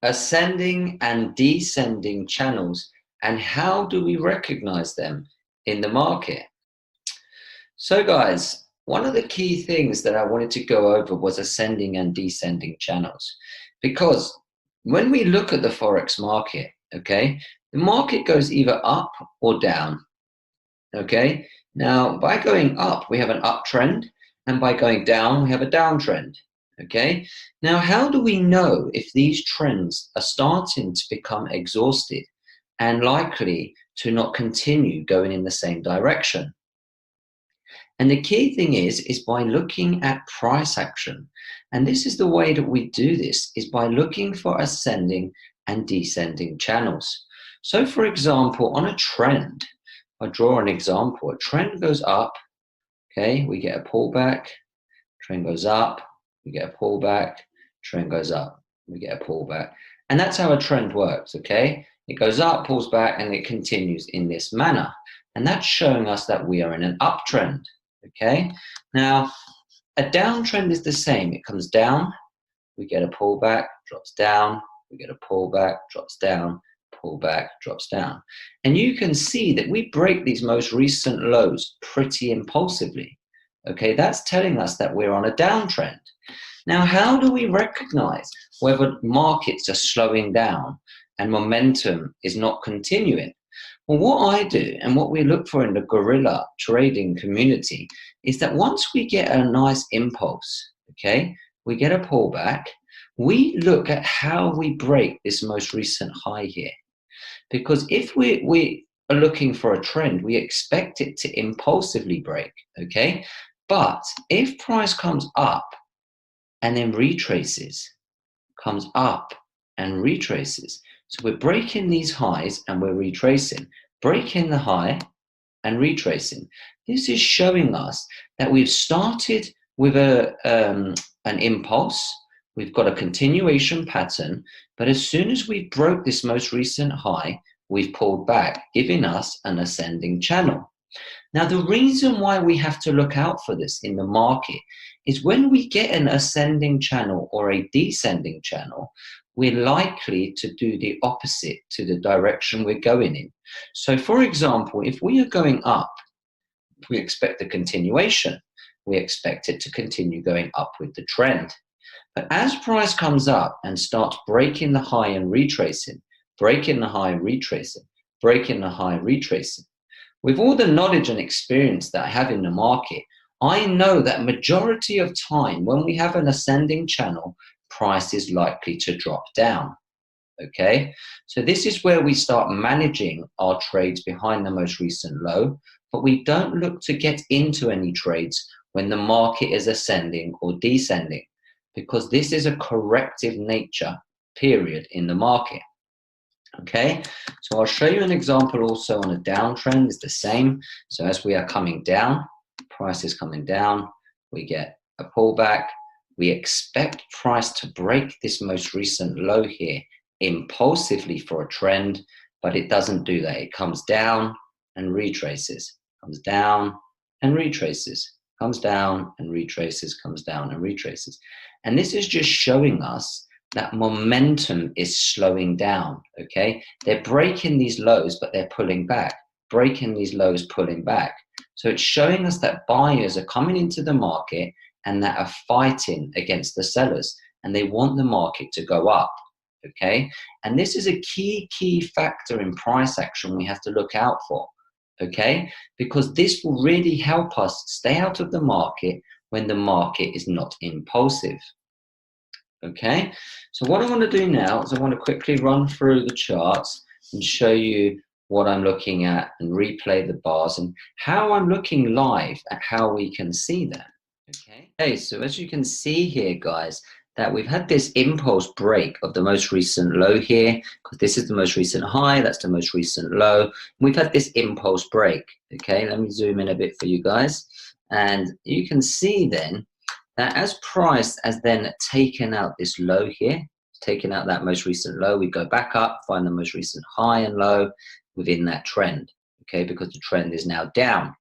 ascending and descending channels, and how do we recognize them in the market? So guys, one of the key things that I wanted to go over was ascending and descending channels, because when we look at the Forex market, okay, the market goes either up or down, okay? Now, by going up, we have an uptrend, and by going down, we have a downtrend, okay? Now, how do we know if these trends are starting to become exhausted and likely to not continue going in the same direction? And the key thing is by looking at price action. And this is the way that we do this, is by looking for ascending and descending channels. So for example, on a trend, I draw an example, a trend goes up, okay, we get a pullback, trend goes up, we get a pullback, trend goes up, we get a pullback. And that's how a trend works, okay? It goes up, pulls back, and it continues in this manner. And that's showing us that we are in an uptrend, okay? Now, a downtrend is the same. It comes down, we get a pullback, drops down, we get a pullback, drops down, pullback, drops down. And you can see that we break these most recent lows pretty impulsively, okay? That's telling us that we're on a downtrend. Now, how do we recognize whether markets are slowing down and momentum is not continuing? Well, what I do and what we look for in the guerrilla trading community is that once we get a nice impulse, okay, we get a pullback, we look at how we break this most recent high here. Because if we are looking for a trend, we expect it to impulsively break, okay? But if price comes up and then retraces, comes up and retraces, so we're breaking these highs and we're retracing, breaking the high and retracing. This is showing us that we've started with an impulse, we've got a continuation pattern, but as soon as we broke this most recent high, we've pulled back, giving us an ascending channel. Now, the reason why we have to look out for this in the market is when we get an ascending channel or a descending channel, we're likely to do the opposite to the direction we're going in. So for example, if we are going up, we expect a continuation. We expect it to continue going up with the trend. But as price comes up and starts breaking the high and retracing, breaking the high and retracing, breaking the high and retracing, with all the knowledge and experience that I have in the market, I know that majority of time when we have an ascending channel, price is likely to drop down, okay? So this is where we start managing our trades behind the most recent low, but we don't look to get into any trades when the market is ascending or descending, because this is a corrective nature period in the market, okay? So I'll show you an example also on a downtrend. It's the same. So as we are coming down, price is coming down, we get a pullback. We expect price to break this most recent low here impulsively for a trend, but it doesn't do that. It comes down and retraces, comes down and retraces, comes down and retraces, comes down and retraces. And this is just showing us that momentum is slowing down, okay? They're breaking these lows, but they're pulling back, breaking these lows, pulling back. So it's showing us that buyers are coming into the market and that are fighting against the sellers, and they want the market to go up, okay? And this is a key factor in price action we have to look out for, okay? Because this will really help us stay out of the market when the market is not impulsive, okay? So what I want to do now is I want to quickly run through the charts and show you what I'm looking at and replay the bars and how I'm looking live at how we can see that. Okay, so as you can see here, guys, that we've had this impulse break of the most recent low here, because this is the most recent high, that's the most recent low. We've had this impulse break, okay? Let me zoom in a bit for you guys. And you can see then that as price has then taken out this low here, taken out that most recent low, we go back up, find the most recent high and low within that trend, okay? Because the trend is now down.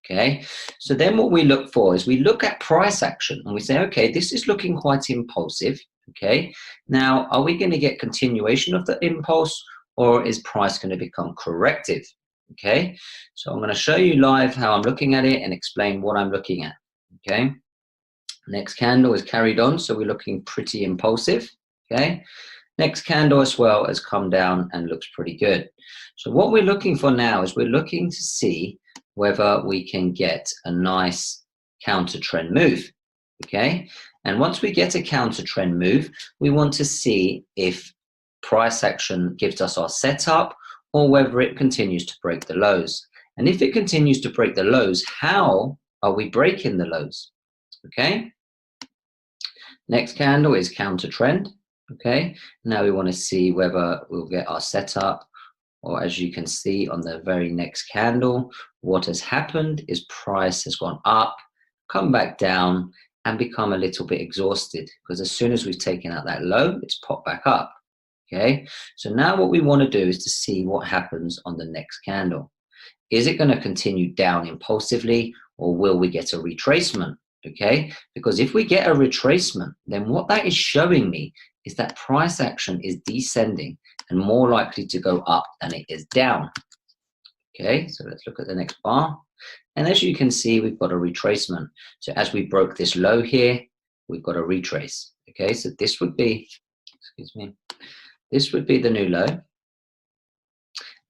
Okay, so then what we look for is we look at price action and we say, okay, this is looking quite impulsive, Okay, now are we going to get continuation of the impulse, or is price going to become corrective? Okay, so I'm going to show you live how I'm looking at it and explain what I'm looking at. Okay, next candle is carried on, so we're looking pretty impulsive. Okay, next candle as well has come down and looks pretty good. So what we're looking for now is we're looking to see whether we can get a nice counter trend move. Okay, and once we get a counter trend move, we want to see if price action gives us our setup or whether it continues to break the lows. And if it continues to break the lows, how are we breaking the lows? Okay, next candle is counter trend. Okay, now we want to see whether we'll get our setup, or as you can see on the very next candle, what has happened is price has gone up, come back down, and become a little bit exhausted, because as soon as we've taken out that low, it's popped back up. Okay, so now what we want to do is to see what happens on the next candle. Is it going to continue down impulsively, or will we get a retracement? Okay, because if we get a retracement, then what that is showing me is that price action is descending and more likely to go up than it is down. Okay, so let's look at the next bar. And as you can see, we've got a retracement. So as we broke this low here, we've got a retrace. Okay, so this would be, excuse me, this would be the new low.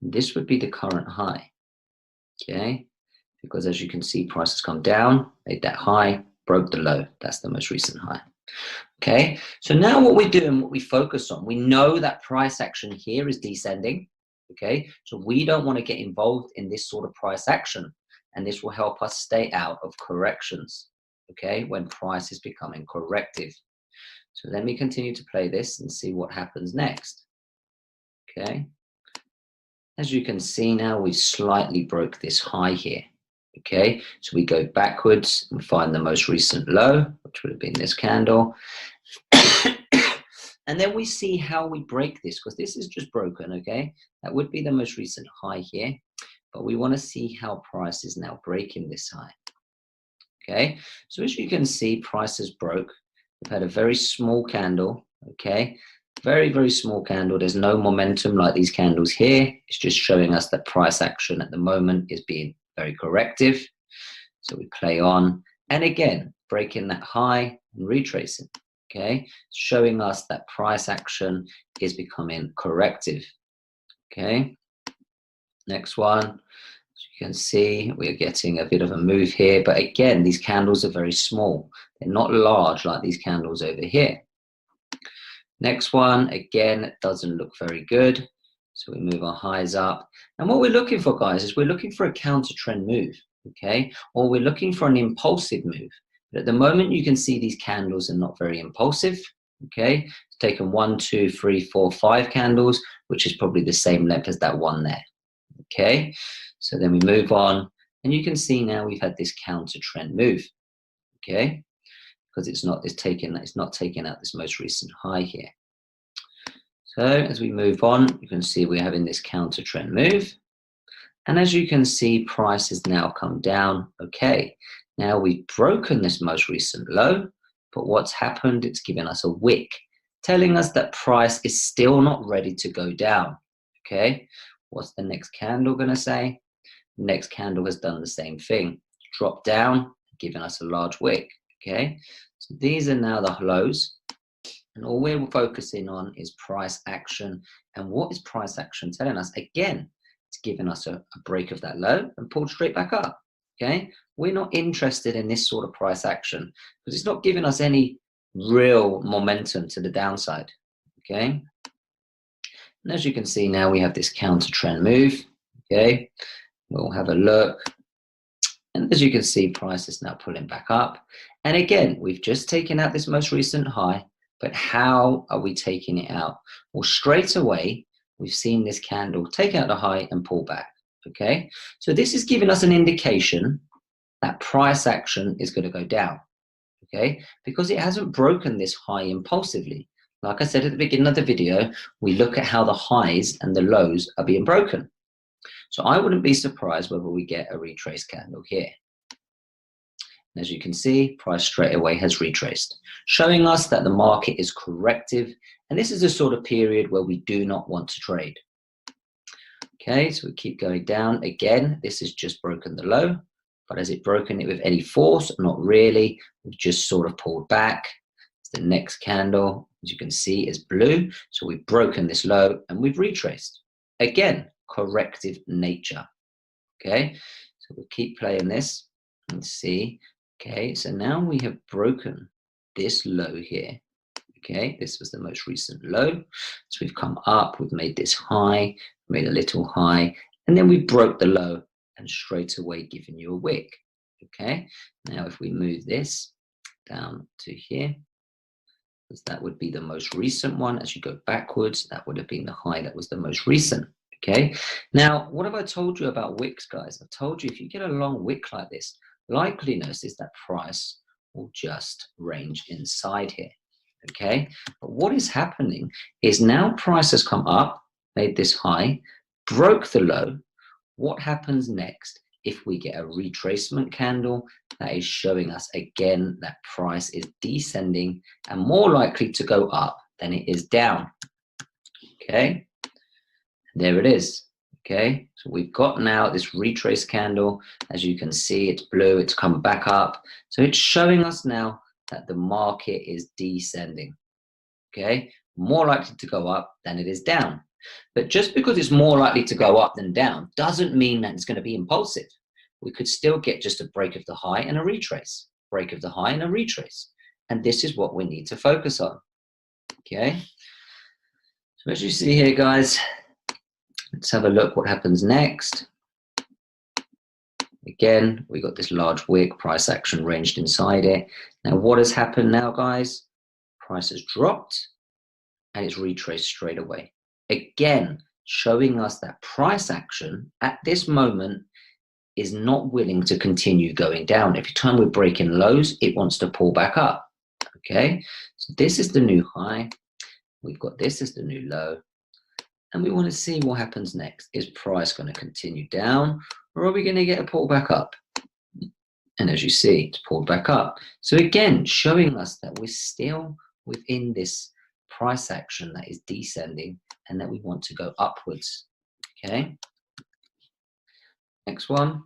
This would be the current high. Okay, because as you can see, price has come down, made that high, broke the low. That's the most recent high. Okay, so now what we do and what we focus on, we know that price action here is descending. Okay, so we don't want to get involved in this sort of price action, and this will help us stay out of corrections. Okay, when price is becoming corrective. So let me continue to play this and see what happens next. Okay, as you can see now, we slightly broke this high here. Okay, so we go backwards and find the most recent low, which would have been this candle. And then we see how we break this, because this is just broken. Okay, that would be the most recent high here, but we want to see how price is now breaking this high. Okay, so as you can see, price has broke. We've had a very small candle. Okay, very, very small candle. There's no momentum like these candles here. It's just showing us that price action at the moment is being very corrective. So we play on, and again, breaking that high and retracing. Okay, showing us that price action is becoming corrective. Okay, next one. As you can see, we're getting a bit of a move here, but again, these candles are very small. They're not large like these candles over here. Next one, again, it doesn't look very good. So we move our highs up. And what we're looking for, guys, is we're looking for a counter trend move, okay? Or we're looking for an impulsive move. But at the moment, you can see these candles are not very impulsive, okay? It's taken 1, 2, 3, 4, 5 candles, which is probably the same length as that one there, okay? So then we move on, and you can see now we've had this counter trend move, okay? Because it's not taking out this most recent high here. So as we move on, you can see we're having this counter trend move. And as you can see, price has now come down. Okay, now we've broken this most recent low, but what's happened, it's given us a wick, telling us that price is still not ready to go down. Okay, what's the next candle going to say? The next candle has done the same thing, dropped down, giving us a large wick. Okay, so these are now the lows. And all we're focusing on is price action. And what is price action telling us? Again, it's giving us a break of that low and pulled straight back up. Okay, we're not interested in this sort of price action because it's not giving us any real momentum to the downside. Okay, and as you can see now, we have this counter trend move. Okay, we'll have a look. And as you can see, price is now pulling back up. And again, we've just taken out this most recent high. But how are we taking it out? Well, straight away, we've seen this candle take out the high and pull back, okay? So this is giving us an indication that price action is going to go down, okay? Because it hasn't broken this high impulsively. Like I said at the beginning of the video, we look at how the highs and the lows are being broken. So I wouldn't be surprised whether we get a retrace candle here. As you can see, price straight away has retraced, showing us that the market is corrective. And this is a sort of period where we do not want to trade. Okay, so we keep going down. Again, this has just broken the low, but has it broken it with any force? Not really. We've just sort of pulled back. The next candle, as you can see, is blue. So we've broken this low and we've retraced. Again, corrective nature. Okay, so we'll keep playing this and see. Okay, so now we have broken this low here. Okay, this was the most recent low. So we've come up, we've made this high, made a little high, and then we broke the low and straight away given you a wick. Okay, now if we move this down to here, because that would be the most recent one. As you go backwards, that would have been the high that was the most recent. Okay, now what have I told you about wicks, guys? I've told you if you get a long wick like this, likeliness is that price will just range inside here. Okay, but what is happening is now price has come up, made this high, broke the low. What happens next? If we get a retracement candle, that is showing us again that price is descending and more likely to go up than it is down. Okay, there it is. Okay, so we've got now this retrace candle. As you can see, it's blue, it's come back up. So it's showing us now that the market is descending. Okay, more likely to go up than it is down. But just because it's more likely to go up than down doesn't mean that it's going to be impulsive. We could still get just a break of the high and a retrace, break of the high and a retrace. And this is what we need to focus on. Okay, so as you see here, guys, let's have a look what happens next. Again, we got this large wick, price action ranged inside it. Now what has happened now, guys? Price has dropped and it's retraced straight away. Again, showing us that price action at this moment is not willing to continue going down. Every time we're breaking lows, it wants to pull back up. Okay, so this is the new high. We've got this as the new low. And we want to see what happens next. Is price going to continue down or are we going to get a pullback up? And as you see, it's pulled back up. So again, showing us that we're still within this price action that is descending and that we want to go upwards. Okay. Next one.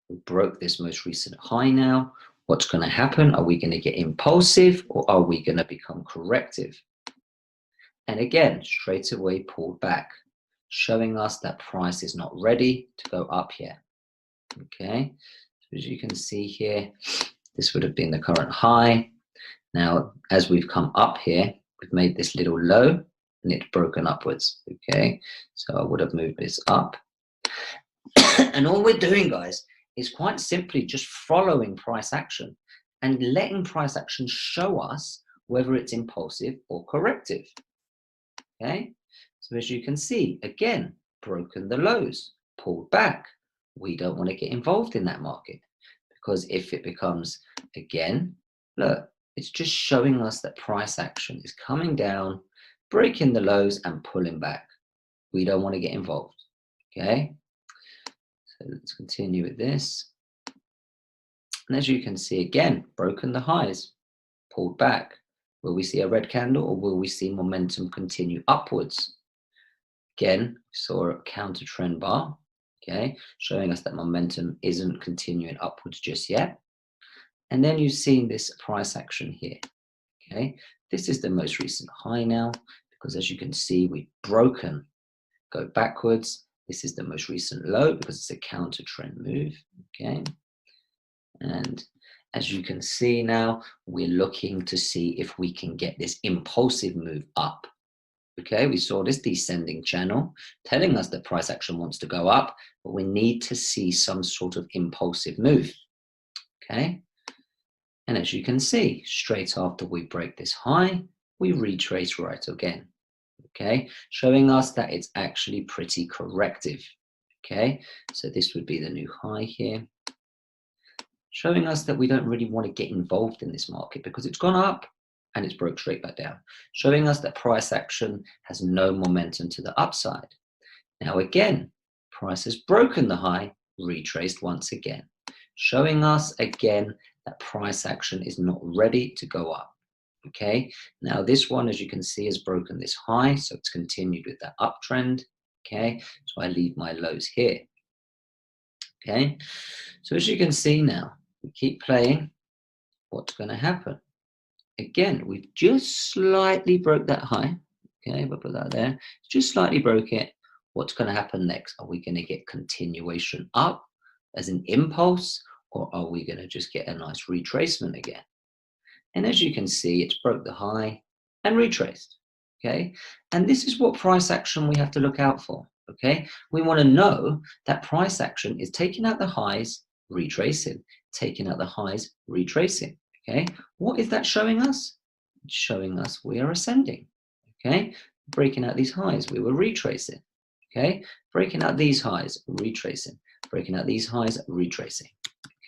We broke this most recent high now. What's going to happen? Are we going to get impulsive or are we going to become corrective? And again, straight away pulled back, showing us that price is not ready to go up here. Okay, so as you can see here, this would have been the current high. Now, as we've come up here, we've made this little low and it's broken upwards. Okay, so I would have moved this up. And all we're doing, guys, is quite simply just following price action and letting price action show us whether it's impulsive or corrective. Okay, so as you can see, again, broken the lows, pulled back. We don't want to get involved in that market because if it becomes, again, look, it's just showing us that price action is coming down, breaking the lows and pulling back. We don't want to get involved. Okay, so let's continue with this. And as you can see, again, broken the highs, pulled back. Will we see a red candle or will we see momentum continue upwards? Again, we saw a counter trend bar, okay, showing us that momentum isn't continuing upwards just yet. And then you've seen this price action here, okay. This is the most recent high now because as you can see, we've broken, go backwards. This is the most recent low because it's a counter trend move, okay. And as you can see now, we're looking to see if we can get this impulsive move up. Okay, we saw this descending channel telling us that price action wants to go up, but we need to see some sort of impulsive move. Okay, and as you can see, straight after we break this high, we retrace right again. Okay, showing us that it's actually pretty corrective. Okay, so this would be the new high here, showing us that we don't really want to get involved in this market because it's gone up and it's broke straight back down, showing us that price action has no momentum to the upside. Now again, price has broken the high, retraced once again, showing us again that price action is not ready to go up. Okay, now this one, as you can see, has broken this high, so it's continued with that uptrend. Okay, so I leave my lows here. Okay, so as you can see now, we keep playing. What's going to happen? Again, we've just slightly broke that high. Okay, we'll put that there. Just slightly broke it. What's going to happen next? Are we going to get continuation up as an impulse, or are we going to just get a nice retracement again? And as you can see, it's broke the high and retraced. Okay, and this is what price action we have to look out for. Okay, we want to know that price action is taking out the highs, retracing, taking out the highs, retracing. Okay, what is that showing us? It's showing us we are ascending. Okay, breaking out these highs, we were retracing. Okay, breaking out these highs, retracing, breaking out these highs, retracing.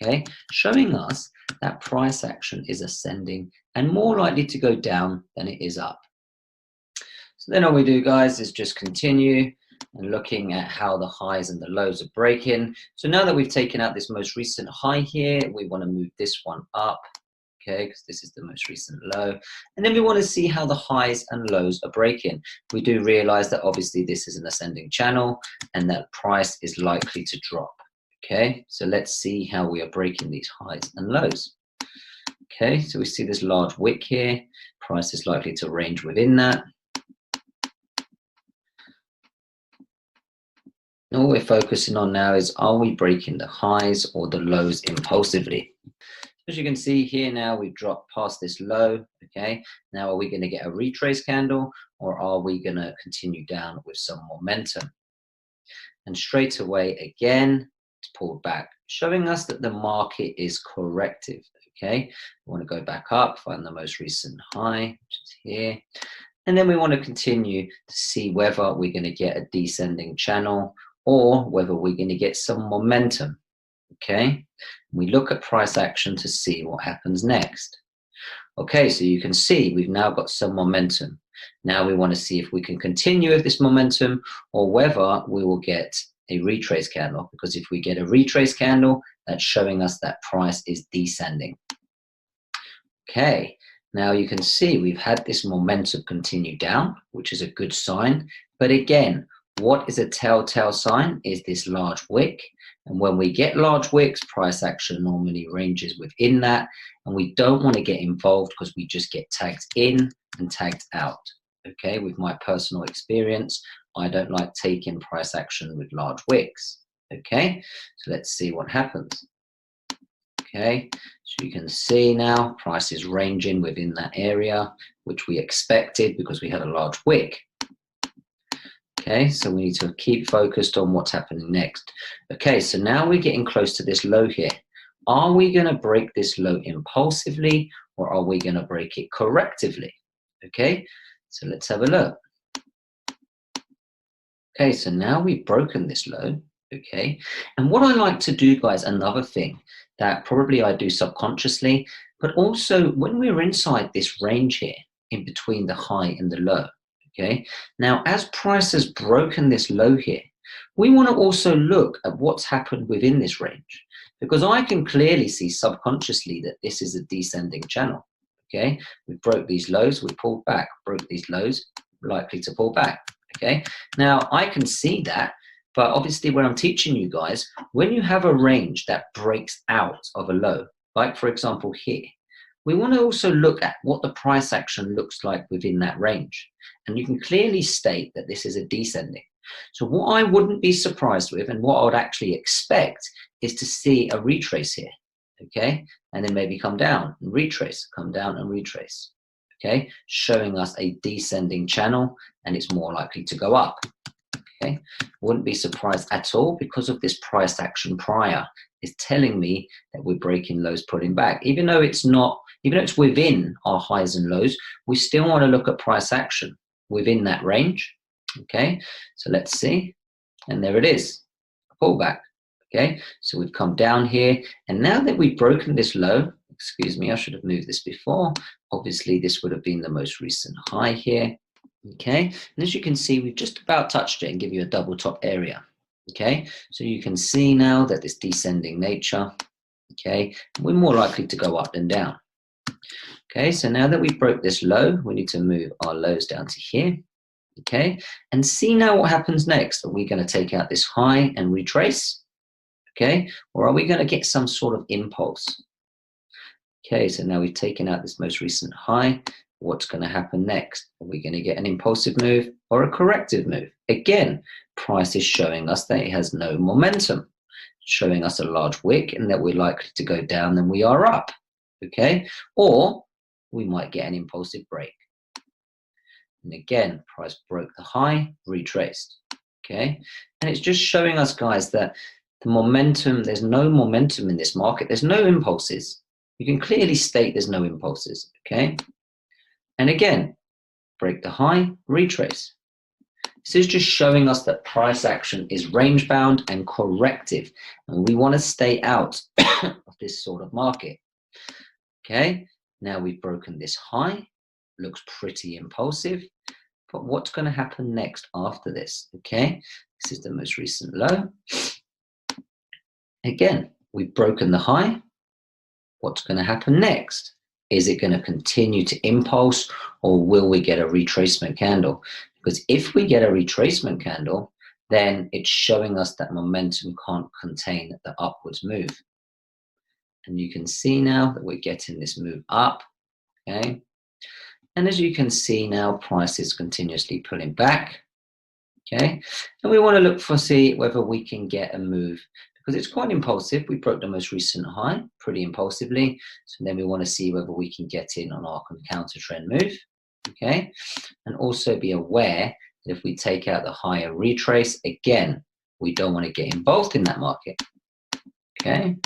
Okay, showing us that price action is ascending and more likely to go down than it is up. So then all we do, guys, is just continue and looking at how the highs and the lows are breaking. So now that we've taken out this most recent high here, we want to move this one up, okay, because this is the most recent low. And then we want to see how the highs and lows are breaking. We do realize that obviously this is an ascending channel and that price is likely to drop. Okay, so let's see how we are breaking these highs and lows. Okay, so we see this large wick here. Price is likely to range within that. And all we're focusing on now is, are we breaking the highs or the lows impulsively? As you can see here now, we've dropped past this low. Okay, now are we going to get a retrace candle, or are we going to continue down with some momentum? And straight away again, it's pulled back, showing us that the market is corrective. Okay, we want to go back up, find the most recent high, which is here, and then we want to continue to see whether we're going to get a descending channel or whether we're going to get some momentum. Okay, we look at price action to see what happens next. Okay, so you can see we've now got some momentum. Now we want to see if we can continue with this momentum or whether we will get a retrace candle, because if we get a retrace candle, that's showing us that price is descending. Okay, now you can see we've had this momentum continue down, which is a good sign. But again, what is a telltale sign is this large wick. And when we get large wicks, price action normally ranges within that. And we don't want to get involved because we just get tagged in and tagged out. Okay, with my personal experience, I don't like taking price action with large wicks. Okay, so let's see what happens. Okay, so you can see now price is ranging within that area, which we expected because we had a large wick. Okay, so we need to keep focused on what's happening next. Okay, so now we're getting close to this low here. Are we going to break this low impulsively, or are we going to break it correctively? Okay, so let's have a look. Okay, so now we've broken this low. Okay, and what I like to do, guys, another thing that probably I do subconsciously, but also when we're inside this range here, in between the high and the low. Okay, now as price has broken this low here, we want to also look at what's happened within this range, because I can clearly see subconsciously that this is a descending channel. Okay, we broke these lows, we pulled back, broke these lows, likely to pull back. Okay, now I can see that, but obviously when I'm teaching you guys, when you have a range that breaks out of a low, like for example here, we want to also look at what the price action looks like within that range. And you can clearly state that this is a descending. So what I wouldn't be surprised with, and what I would actually expect, is to see a retrace here, okay? And then maybe come down and retrace, come down and retrace, okay? Showing us a descending channel, and it's more likely to go up, okay? Wouldn't be surprised at all, because of this price action prior is telling me that we're breaking lows, pulling back. Even though it's not, even though it's within our highs and lows, we still want to look at price action within that range. Okay, so let's see, and there it is, a pullback. Okay, so we've come down here, and now that we've broken this low, excuse me, I should have moved this before. Obviously, this would have been the most recent high here. Okay, and as you can see, we've just about touched it and give you a double top area. Okay, so you can see now that this descending nature. Okay, we're more likely to go up than down. Okay, so now that we broke this low, we need to move our lows down to here. Okay, and see now what happens next. Are we going to take out this high and retrace? Okay, or are we going to get some sort of impulse? Okay, so now we've taken out this most recent high. What's going to happen next? Are we going to get an impulsive move or a corrective move? Again, price is showing us that it has no momentum, showing us a large wick and that we're likely to go down than we are up. Okay, or we might get an impulsive break. And again, price broke the high, retraced. Okay, and it's just showing us, guys, that the momentum, there's no momentum in this market. There's no impulses. You can clearly state there's no impulses. Okay, and again, break the high, retrace. This is just showing us that price action is range bound and corrective, and we want to stay out of this sort of market. Okay, now we've broken this high, looks pretty impulsive, but what's going to happen next after this? Okay, this is the most recent low. Again, we've broken the high. What's going to happen next? Is it going to continue to impulse, or will we get a retracement candle? Because if we get a retracement candle, then it's showing us that momentum can't contain the upwards move. And you can see now that we're getting this move up, okay? And as you can see now, price is continuously pulling back, okay? And we want to look for, see whether we can get a move, because it's quite impulsive. We broke the most recent high pretty impulsively. So then we want to see whether we can get in on our counter trend move, okay? And also be aware that if we take out the higher retrace, again, we don't want to get involved in that market, okay?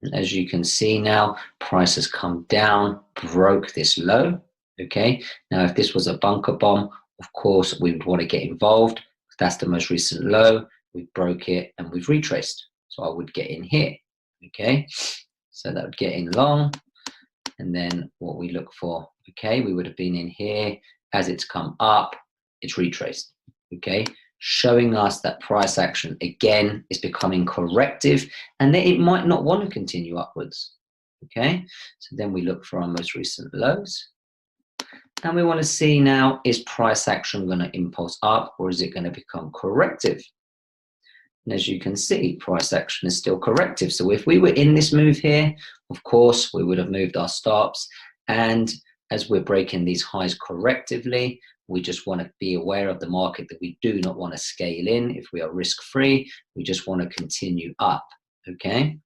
And as you can see now, price has come down, broke this low, okay? Now, if this was a bunker bomb, of course, we would want to get involved. That's the most recent low. We broke it and we've retraced. So I would get in here, okay? So that would get in long. And then what we look for, okay, we would have been in here. As it's come up, it's retraced, okay? Showing us that price action, again, is becoming corrective and that it might not want to continue upwards, okay? So then we look for our most recent lows. And we want to see now, is price action going to impulse up or is it going to become corrective? And as you can see, price action is still corrective. So if we were in this move here, of course, we would have moved our stops. And as we're breaking these highs correctively, we just want to be aware of the market that we do not want to scale in. If we are risk-free, we just want to continue up, okay?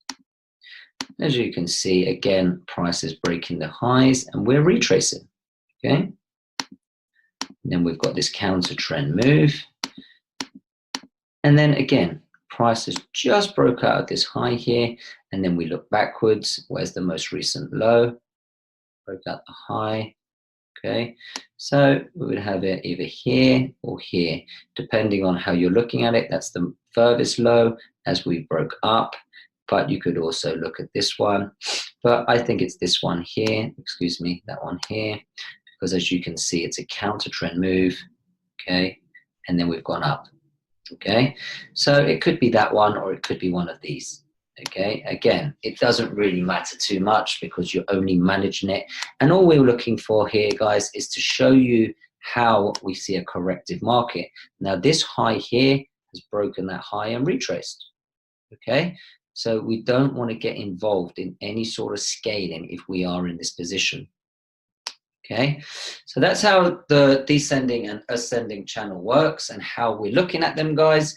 As you can see, again, price is breaking the highs and we're retracing, okay? And then we've got this counter trend move. And then again, price has just broke out of this high here, and then we look backwards. Where's the most recent low? Broke out the high, okay? So we would have it either here or here, depending on how you're looking at it. That's the furthest low as we broke up, but you could also look at this one. But I think it's this one here, excuse me, that one here, because as you can see, it's a counter trend move, okay? And then we've gone up. Okay, so it could be that one or it could be one of these. Okay, again, it doesn't really matter too much because you're only managing it. And all we're looking for here, guys, is to show you how we see a corrective market. Now, this high here has broken that high and retraced. Okay, so we don't want to get involved in any sort of scaling if we are in this position. Okay, so that's how the descending and ascending channel works and how we're looking at them, guys.